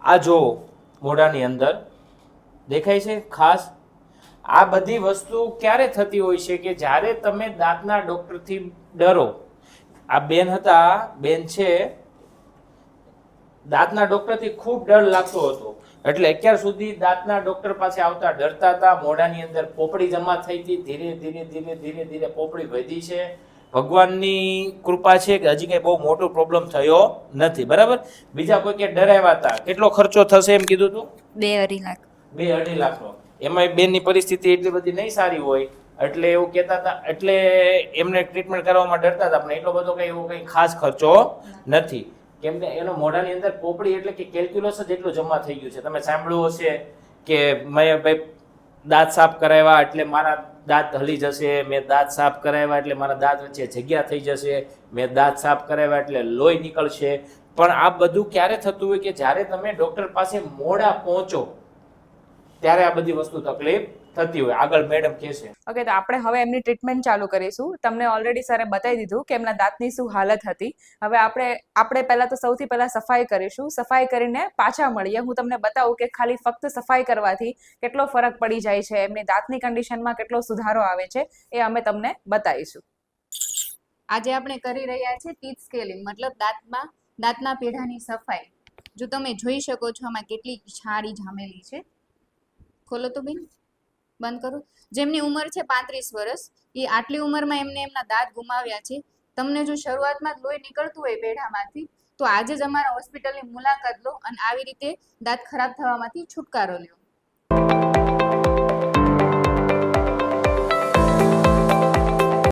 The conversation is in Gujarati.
આ જો મોઢાની અંદર દેખાય છે ખાસ. આ બધી વસ્તુ ક્યારે થતી હોય છે કે જ્યારે તમે દાંતના ડૉક્ટરથી ડરો. આ બેન હતા, બેન છે, દાંતના ડૉક્ટરથી ખૂબ ડર લાગતો હતો, એટલે અત્યાર સુધી દાંતના ડૉક્ટર પાસે આવતા ડરતા હતા. મોઢાની અંદર પોપડી જમા થઈ હતી, ધીરે ધીરે ધીરે ધીરે ધીરે પોપડી વધી છે. ભગવાનની કૃપા છે કે હજી કંઈ બહુ મોટો પ્રોબ્લેમ થયો નથી, બરાબર. બીજા કોઈ કે ડરાવ્યા હતા, કેટલો ખર્ચો થશે એમ કીધું હતું? 2-2.5 લાખ. 2-2.5 લાખનો. એમાંય બેનની પરિસ્થિતિ એટલી બધી નહીં સારી હોય, એટલે એવું કહેતા હતા, એટલે એમને ટ્રીટમેન્ટ કરવામાં ડરતા હતા. પણ એટલો બધો કંઈ એવો કંઈ ખાસ ખર્ચો નથી, કેમ કે એનો મોઢાની અંદર પોપડી એટલે કે કેલ્ક્યુલસ જ એટલું જમા થઈ ગયું છે. તમે સાંભળ્યું હશે કે મેં ભાઈ દાંત સાફ કરાવ્યા એટલે મારા દાંત હલી જશે, મેં દાંત સાફ કરાવ્યા એટલે મારા દાંત વચ્ચે જગ્યા થઈ જશે, મેં દાંત સાફ કરાવ્યા એટલે લોહી નીકળશે. પણ આ બધું ક્યારે થતું હોય કે જ્યારે તમે ડૉક્ટર પાસે મોડા પહોંચો ત્યારે આ બધી વસ્તુ તકલીફ થતી હોય. આગળ મેડમ કહેશે. ઓકે, તો આપણે હવે એમની ટ્રીટમેન્ટ ચાલુ કરીશું. તમને ઓલરેડી સરે બતાવી દીધું કે એમના દાંતની શું હાલત હતી. હવે આપણે પહેલા તો સૌથી પહેલા સફાઈ કરીશું. સફાઈ કરીને પાછા મળીએ. હું તમને બતાવું કે ખાલી ફક્ત સફાઈ કરવાથી કેટલો ફરક પડી જાય છે, એમની દાંતની કન્ડિશનમાં કેટલો સુધારો આવે છે, એ અમે તમને બતાવીશું. આજે આપણે કરી રહ્યા છીએ ટીથ સ્કેલિંગ, મતલબ દાંતના પેઢાની સફાઈ. જો તમે જોઈ શકો છો આમાં કેટલી છારી જામેલી છે. ખોલો તો બેન, બંધ કરો. જેમની ઉંમર છે 35 વર્ષ, એ આટલી ઉંમરમાં એમને એમના દાંત ગુમાવ્યા છે. તમને જો શરૂઆતમાં જ લોહી નીકળતું હોય પેઢામાંથી, તો આજે જ અમારા હોસ્પિટલની મુલાકાત લો અને આવી રીતે દાંત ખરાબ થવામાંથી છુટકારો લ્યો.